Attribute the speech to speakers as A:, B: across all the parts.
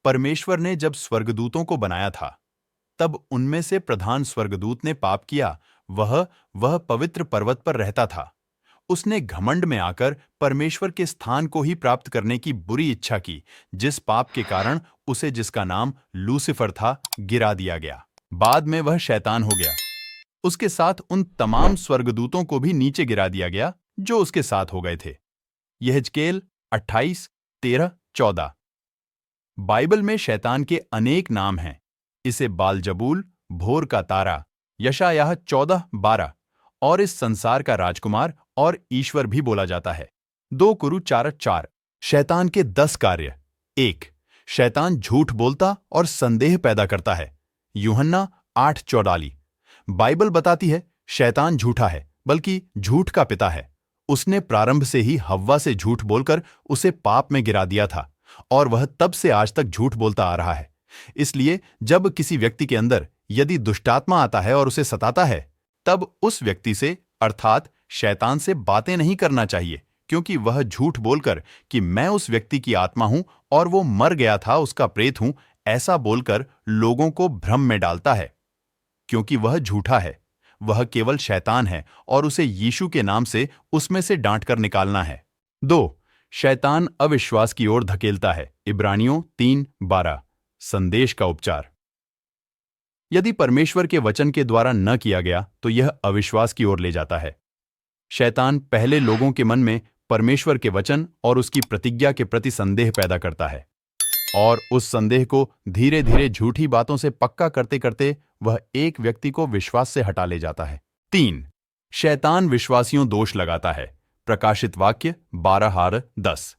A: परमेश्वर ने जब स्वर्गदूतों को बनाया था, तब उनमें से प्रधान स्वर्गदूत ने पाप किया। वह पवित्र पर्वत पर रहता था। उसने घमंड में आकर परमेश्वर के स्थान को ही प्राप्त करने की बुरी इच्छा की, जिस पाप के कारण उसे, जिसका नाम लूसीफर था, गिरा दिया गया। बाद में वह शैतान हो गया। उसके साथ उन तमाम स्वर्गदूतों को भी नीचे गिरा दिया गया जो उसके साथ हो गए थे। यहेजकेल 28, 13, 14। बाइबल में शैतान के अनेक नाम हैं। इसे बालजबूल, भोर का तारा, यशायाह 14, 12 और इस संसार का राजकुमार और ईश्वर भी बोला जाता है। 2 कुरु 4, 4। शैतान के 10 कार्य। 1. शैतान झूठ बोलता और संदेह पैदा करता है। यूहन्ना 8:44। बाइबल बताती है शैतान झूठा है, बल्कि झूठ का पिता है। उसने प्रारंभ से ही हव्वा से झूठ बोलकर उसे पाप में गिरा दिया था और वह तब से आज तक झूठ बोलता आ रहा है। इसलिए जब किसी व्यक्ति के अंदर यदि दुष्टात्मा आता है और उसे सताता है, तब उस व्यक्ति से अर्थात शैतान से बातें नहीं करना चाहिए, क्योंकि वह झूठ बोलकर कि मैं उस व्यक्ति की आत्मा हूं और वो मर गया था, उसका प्रेत हूं, ऐसा बोलकर लोगों को भ्रम में डालता है। क्योंकि वह झूठा है, वह केवल शैतान है और उसे यीशु के नाम से उसमें से डांट कर निकालना है। 2. शैतान अविश्वास की ओर धकेलता है। इब्रानियों 3:12। संदेश का उपचार। यदि परमेश्वर के वचन के द्वारा न किया गया तो यह अविश्वास की ओर ले जाता है। शैतान पहले लोगों के मन में परमेश्वर के वचन और उसकी प्रतिज्ञा के प्रति संदेह पैदा करता है, और उस संदेह को धीरे धीरे झूठी बातों से पक्का करते करते वह एक व्यक्ति को विश्वास से हटा ले जाता है। 3. शैतान विश्वासियों दोष लगाता है। प्रकाशित वाक्य 12:10।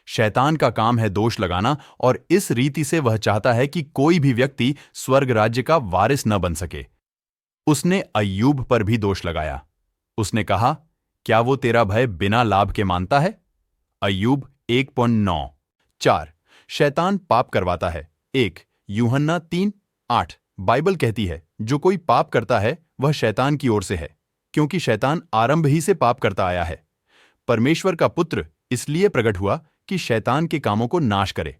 A: शैतान का काम है दोष लगाना, और इस रीति से वह चाहता है कि कोई भी व्यक्ति स्वर्ग राज्य का वारिस न बन सके। उसने अय्यूब पर भी दोष लगाया। उसने कहा, क्या वो तेरा भय बिना लाभ के मानता है? अय्यूब 1:9। 4. शैतान पाप करवाता है। 1. यूहन्ना 3:8। बाइबल कहती है जो कोई पाप करता है वह शैतान की ओर से है, क्योंकि शैतान आरंभ ही से पाप करता आया है। परमेश्वर का पुत्र इसलिए प्रकट हुआ कि शैतान के कामों को नाश करे।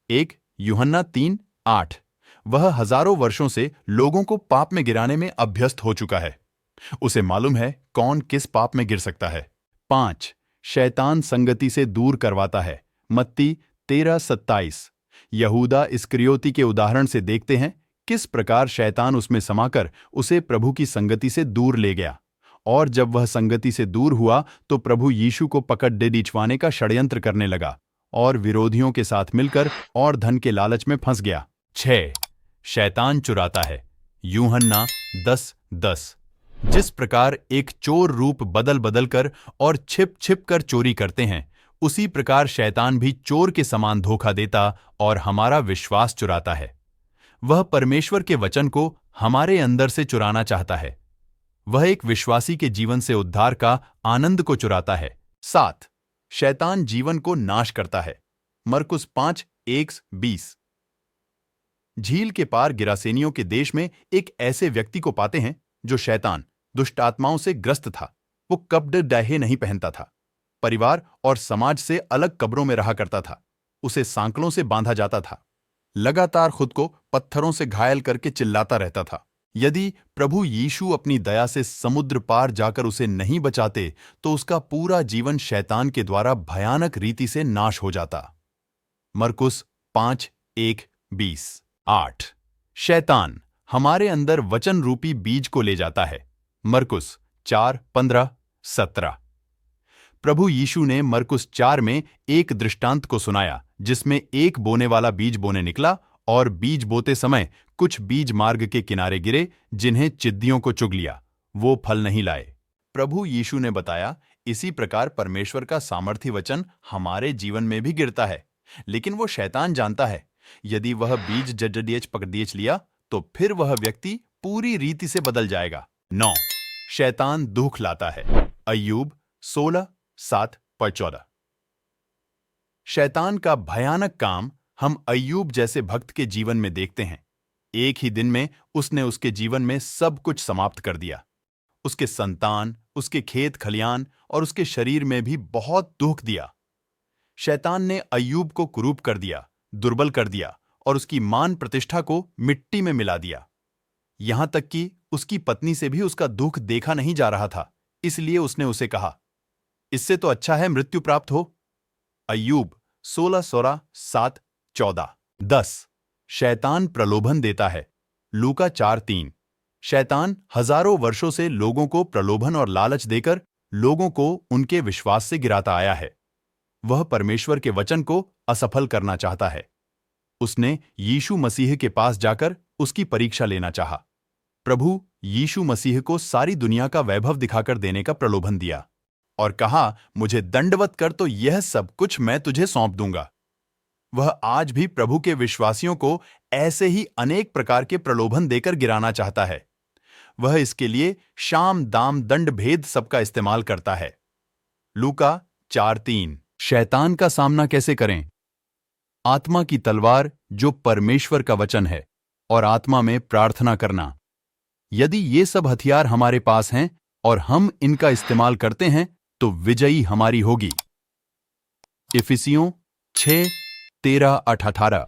A: 1 यूहन्ना 3:8। वह हजारों वर्षों से लोगों को पाप में गिराने में अभ्यस्त हो चुका है। उसे मालूम है कौन किस पाप में गिर सकता है। 5. शैतान संगति से दूर करवाता है। मत्ती 13:27। यहूदा इस्करियोती के उदाहरण से देखते हैं किस प्रकार शैतान उसमें समाकर उसे प्रभु की संगति से दूर ले गया, और जब वह संगति से दूर हुआ तो प्रभु यीशु को पकड़ दे दिचवाने का षड्यंत्र करने लगा और विरोधियों के साथ मिलकर और धन के लालच में फंस गया। 6. शैतान चुराता है। यूहन्ना 10:10। जिस प्रकार एक चोर रूप बदल बदल कर और छिप छिप कर चोरी करते हैं, उसी प्रकार शैतान भी चोर के समान धोखा देता और हमारा विश्वास चुराता है। वह परमेश्वर के वचन को हमारे अंदर से चुराना चाहता है। वह एक विश्वासी के जीवन से उद्धार का आनंद को चुराता है। 7. शैतान जीवन को नाश करता है। मरकुस 5:1-20। झील के पार गिरासेनियों के देश में एक ऐसे व्यक्ति को पाते हैं जो शैतान, दुष्ट आत्माओं से ग्रस्त था। वो कपड़े डाहे नहीं पहनता था, परिवार और समाज से अलग कब्रों में रहा करता था। उसे सांकलों से बांधा जाता था, लगातार खुद को पत्थरों से घायल करके चिल्लाता रहता था। यदि प्रभु यीशु अपनी दया से समुद्र पार जाकर उसे नहीं बचाते तो उसका पूरा जीवन शैतान के द्वारा भयानक रीति से नाश हो जाता। मरकुस 5:1-20। 8. शैतान हमारे अंदर वचन रूपी बीज को ले जाता है। मरकुस 4:15-17। प्रभु यीशु ने मरकुस 4 में एक दृष्टांत को सुनाया जिसमें एक बोने वाला बीज बोने निकला, और बीज बोते समय कुछ बीज मार्ग के किनारे गिरे जिन्हें चिद्दियों को चुग लिया। वो फल नहीं लाए। प्रभु यीशु ने बताया इसी प्रकार परमेश्वर का सामर्थी वचन हमारे जीवन में भी गिरता है, लेकिन वो शैतान जानता है यदि वह बीज जड्डीएच पकड़िएच लिया तो फिर वह व्यक्ति पूरी रीति से बदल जाएगा। 9. शैतान दुख लाता है। अय्यूब 16:7-14। शैतान का भयानक काम हम अय्यूब जैसे भक्त के जीवन में देखते हैं। एक ही दिन में उसने उसके जीवन में सब कुछ समाप्त कर दिया। उसके संतान, उसके खेत खलियान और उसके शरीर में भी बहुत दुख दिया। शैतान ने अय्यूब को कुरूप कर दिया, दुर्बल कर दिया और उसकी मान प्रतिष्ठा को मिट्टी में मिला दिया। यहां तक कि उसकी पत्नी से भी उसका दुख देखा नहीं जा रहा था, इसलिए उसने उसे कहा, इससे तो अच्छा है मृत्यु प्राप्त हो। अय्यूब 16 सोरा 7 14। 10 शैतान प्रलोभन देता है। लूका 4:3। शैतान हजारों वर्षों से लोगों को प्रलोभन और लालच देकर लोगों को उनके विश्वास से गिराता आया है। वह परमेश्वर के वचन को असफल करना चाहता है। उसने यीशु मसीह के पास जाकर उसकी परीक्षा लेना चाहा। प्रभु यीशु मसीह को सारी दुनिया का वैभव दिखाकर देने का प्रलोभन दिया और कहा, मुझे दंडवत कर तो यह सब कुछ मैं तुझे सौंप दूंगा। वह आज भी प्रभु के विश्वासियों को ऐसे ही अनेक प्रकार के प्रलोभन देकर गिराना चाहता है। वह इसके लिए शाम दाम दंड भेद सबका इस्तेमाल करता है। लूका 4:3। शैतान का सामना कैसे करें? आत्मा की तलवार जो परमेश्वर का वचन है और आत्मा में प्रार्थना करना। यदि ये सब हथियार हमारे पास हैं और हम इनका इस्तेमाल करते हैं तो विजयी हमारी होगी। इफिसियों 6:13-18।